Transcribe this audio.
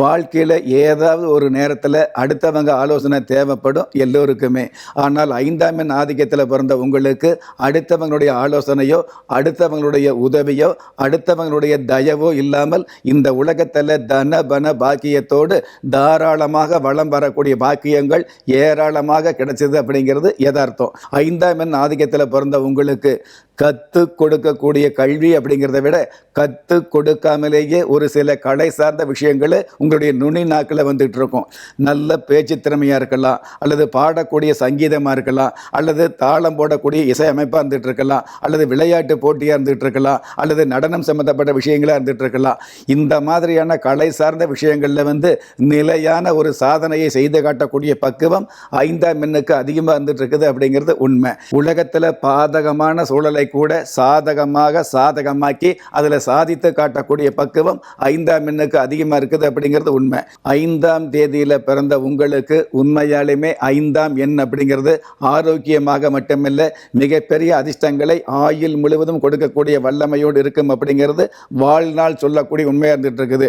வாழ்க்கையில் ஏதாவது ஒரு நேரத்தில் அடுத்தவங்க ஆலோசனை தேவைப்படும் எல்லோருக்குமே. ஆனால் 5ஆம் எண் ஆதிக்கத்தில் பிறந்த உங்களுக்கு அடுத்தவங்களுடைய ஆலோசனையோ, அடுத்தவங்களுடைய உதவியோ, அடுத்தவங்களுடைய தயவோ இல்லாமல் இந்த உலகத்தில் தன பன பாக்கியத்தோடு தாராளமாக வளம் வரக்கூடிய பாக்கியங்கள் ஏராளமாக கிடைச்சது அப்படிங்கிறது யதார்த்தம். 5ஆம் எண் ஆதிக்கத்தில் பிறந்த உங்களுக்கு கற்றுக் கொடுக்கக்கூடிய கல்வி அப்படிங்கிறத விட கற்றுக் கொடுக்காமலேயே ஒரு சில கலை சார்ந்த விஷயங்கள் உங்களுடைய நுனி நாக்கில் வந்துட்டு இருக்கும். நல்ல பேச்சு திறமையாக இருக்கலாம், அல்லது பாடக்கூடிய சங்கீதமாக இருக்கலாம், அல்லது தாளம் போடக்கூடிய இசை அமைப்பாக இருந்துகிட்டு இருக்கலாம், அல்லது விளையாட்டு போட்டியாக இருந்துகிட்டு இருக்கலாம், அல்லது நடனம் சம்மந்தப்பட்ட விஷயங்களாக இருந்துகிட்டு இருக்கலாம். இந்த மாதிரியான கலை சார்ந்த விஷயங்களில் நிலையான ஒரு சாதனையை செய்து காட்டக்கூடிய பக்குவம் 5ஆம் எண்ணுக்கு அதிகமாக இருந்துட்டு இருக்குது அப்படிங்கிறது உண்மை. உலகத்தில் பாதகமான சூழலை கூட சாதகமாக்கி அதில் சாதித்து காட்டக்கூடிய பக்குவம் 5ஆம் எண்ணுக்கு அதிகமாக இருக்குது அப்படிங்கிறது உண்மை. 5ஆம் தேதியில் பிறந்த உங்களுக்கு உண்மையாலுமே 5ஆம் எண் அப்படிங்கிறது ஆரோக்கியமாக மட்டுமில்லை, மிகப்பெரிய அதிர்ஷ்டங்களை ஆயுள் முழுவதும் கொடுக்கக்கூடிய வல்லமையோடு இருக்கும் அப்படிங்கிறது வாழ்நாள் சொல்லக்கூடிய உண்மையாக இருந்துட்டு இருக்குது.